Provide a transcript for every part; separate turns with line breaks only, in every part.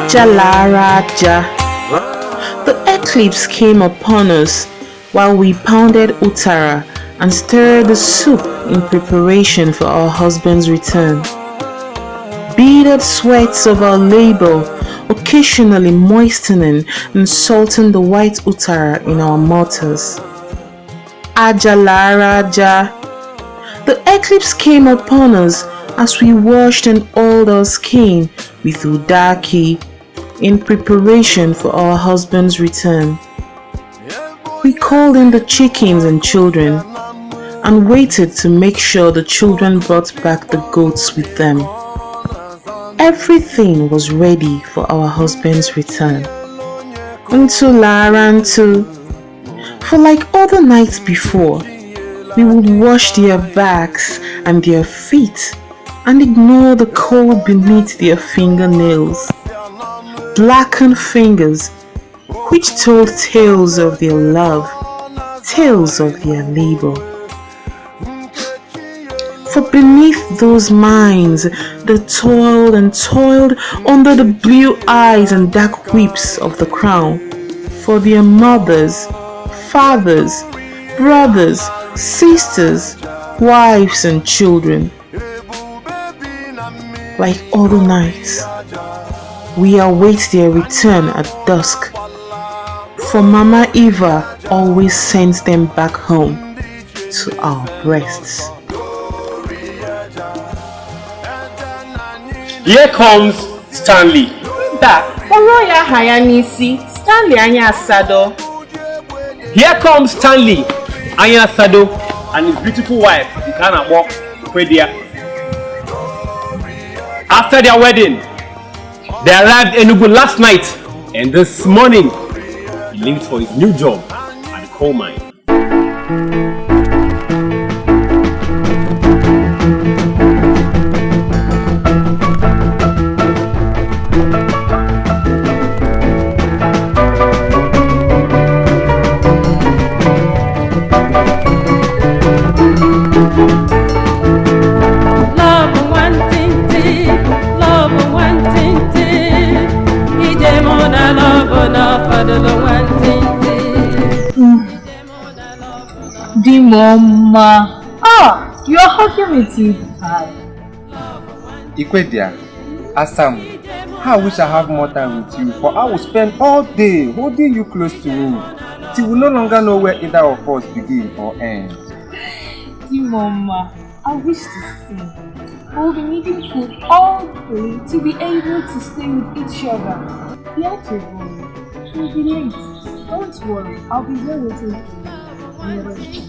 Ajalaraja. The eclipse came upon us while we pounded utara and stirred the soup in preparation for our husband's return. Beaded sweats of our labor, occasionally moistening and salting the white utara in our mortars. Ajalaraja. The eclipse came upon us as we washed and oiled our skin with udaki in preparation for our husband's return. We called in the chickens and children and waited to make sure the children brought back the goats with them. Everything was ready for our husband's return. Until Larantu, for like other nights before, we would wash their backs and their feet and ignore the cold beneath their fingernails. Blackened fingers which told tales of their love, tales of their labor. For beneath those minds they toiled and toiled under the blue eyes and dark whips of the crown, for their mothers, fathers, brothers, sisters, wives and children. Like other nights, we await their return at dusk, for Mama Iva always sends them back home to our breasts.
Here comes Stanley.
Oroya Hayanisi, Stanley Anya Sado.
Here comes Stanley Anya Sado and his beautiful wife, Ikana Walk Kwedia. After their wedding, they arrived in Enugu last night, and this morning he leaves for his new job at the coal mine.
Mama. Ah, you are hugging me too high.
Ikwedia, Asam, I wish I have more time with you, for I will spend all day holding you close to me till we no longer know where either of us begin or end.
Mama, I wish to see. We'll be needing food all day to be able to stay with each other. We have to worry. We'll be late. Don't worry, I'll be here waiting for you.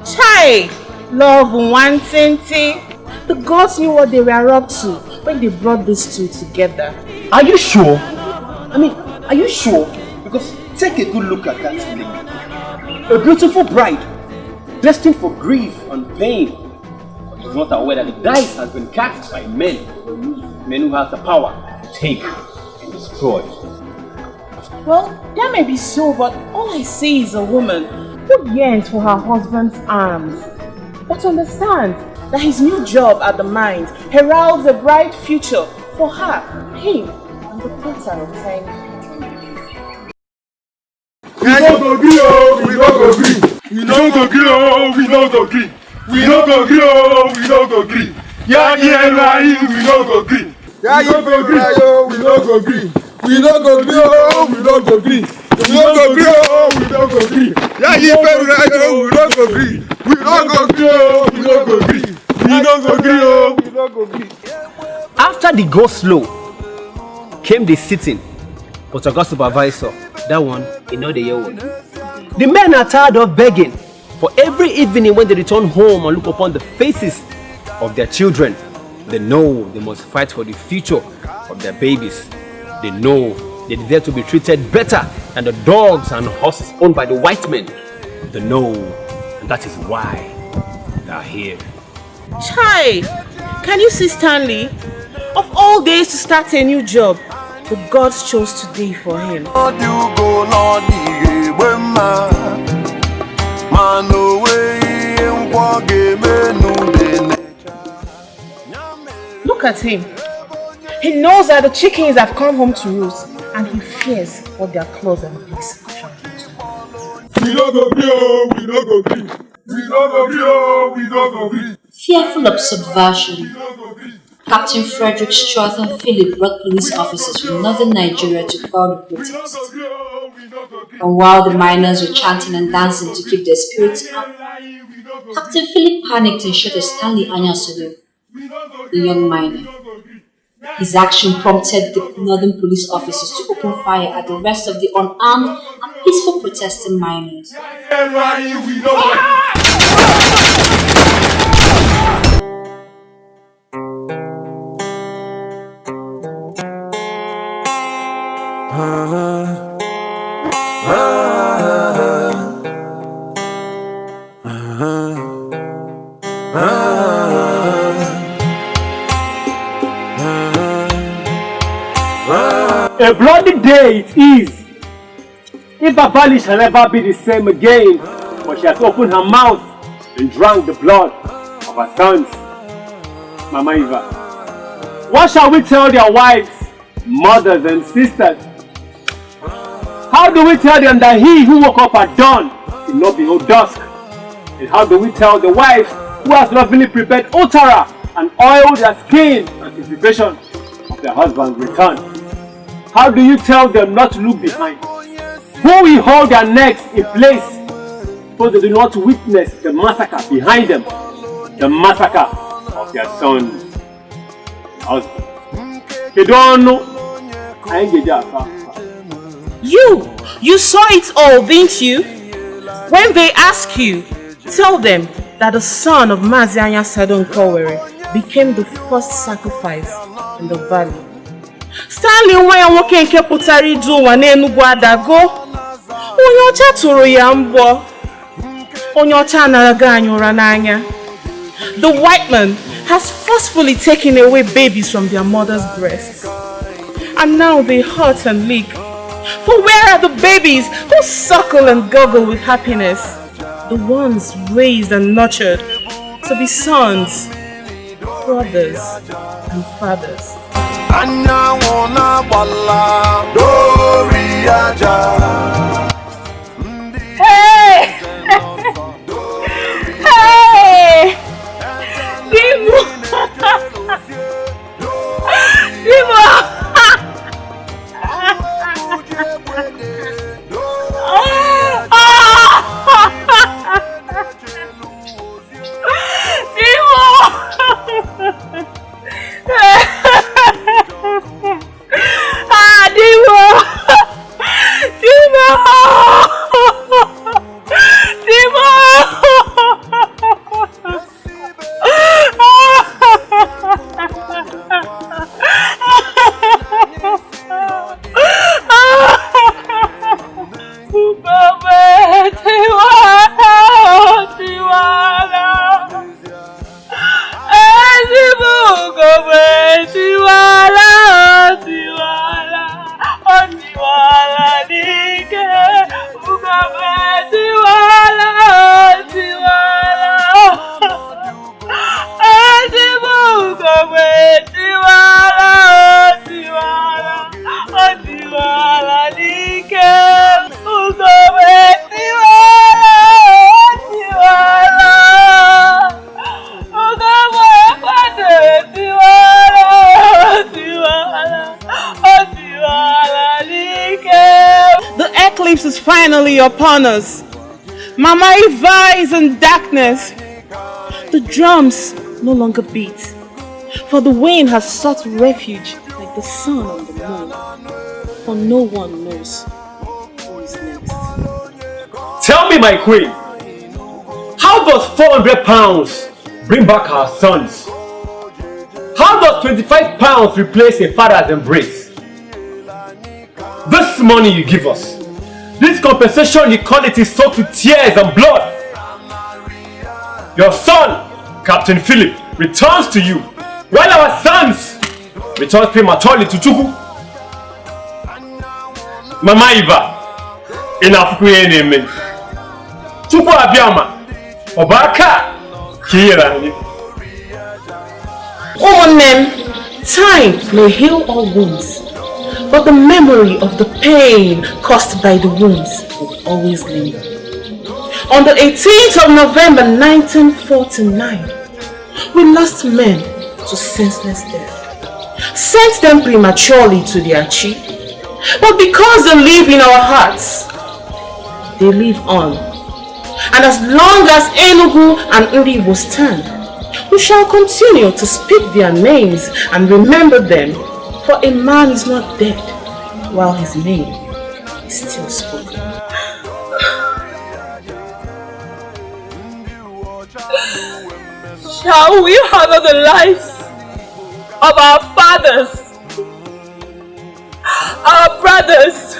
Chai! Love one tinty. The gods knew what they were up to when they brought these two together.
Are you sure? Are you sure? Because take a good look at that lady. A beautiful bride, destined for grief and pain. But she's not aware that the dice has been cast by men who have the power to take and destroy.
Well, that may be so, but all I see is a woman who yearns for her husband's arms, but understands that his new job at the mines heralds a bright future for her, him, and the pattern of time.
We don't go green, oh, we don't go green. We don't go green, oh, we don't go green. We don't go green, oh, we don't go green. Yeah, we don't go green. Yeah, we don't go green, oh, we don't go green. We don't go green, oh, we don't go green. We don't go green, oh, we don't go green. Yeah, we don't go green. We don't go green, oh, we don't go green. We don't go green, oh, we don't go green.
After the go slow came the sitting, but I got supervisor. That one, you know the year one. The men are tired of begging. For every evening when they return home and look upon the faces of their children, they know they must fight for the future of their babies. They know they deserve to be treated better than the dogs and horses owned by the white men. They know, and that is why they are here.
Chai! Can you see Stanley? Of all days to start a new job, the gods chose today for him. Look at him. He knows that the chickens have come home to roost, and he fears what their claws and beaks shall do to him.
We no go gree, oh, we no go gree. We no go gree, oh, we no go gree.
Fearful of subversion, Captain Frederick Stratham Philip brought police officers from northern Nigeria to quell the protest. And while the miners were chanting and dancing to keep their spirits up, Captain Philip panicked and shot at Stanley Anyasodo, the young miner. His action prompted the northern police officers to open fire at the rest of the unarmed and peaceful protesting miners.
A bloody day it is. If Babali shall never be the same again, for she has opened her mouth and drank the blood of her sons. Mama Iva, what shall we tell their wives, mothers and sisters? How do we tell them that he who woke up at dawn will not behold dusk? And how do we tell the wife who has lovingly prepared otara and oiled their skin in anticipation of their husband's return? How do you tell them not to look behind? Who will hold their necks in place so they do not witness the massacre behind them, the massacre of their sons?
You saw it all, didn't you? When they ask you, tell them that the son of Mazi Anyasodo Nkowere became the first sacrifice in the valley. Stanley nwa ya nwoke nke pụtara ije ụwa n'Enugu adago. Onye ọcha tụrụ ya mbọ. Onye ọcha anaraghị anyị ụra n'anya. The white man has forcefully taken away babies from their mother's breasts. And now they hurt and leak. For where are the babies who suckle and gurgle with happiness? The ones raised and nurtured to be sons, brothers, and fathers. Hey! Hey! Divo! Divo! Is finally upon us. Mama Iva is in darkness. The drums no longer beat, for the wind has sought refuge like the sun on the moon, for no one knows who is next.
Tell me, my queen, how does 400 pounds bring back our sons? How does 25 pounds replace a father's embrace? This money you give us, this compensation you call it, is soaked with tears and blood. Your son, Captain Philip, returns to you, while our sons return prematurely to Chukwu. Mama Iva, enough Chukwu Abiyama, Obaka,
Time may heal all wounds, but the memory of the pain caused by the wounds will always linger. On the 18th of November 1949, we lost men to senseless death, sent them prematurely to their chief, but because they live in our hearts, they live on. And as long as Enugu and Iva stand, we shall continue to speak their names and remember them, for a man is not dead while his name is still spoken.
Shall we honor the lives of our fathers, our brothers,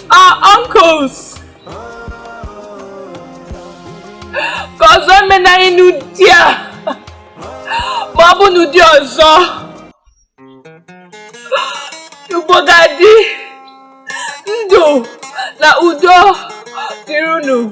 our uncles? Cause men are in Udia, Babu Nudia zo, Ubogadi, Ndo, na Udo, Kirunu.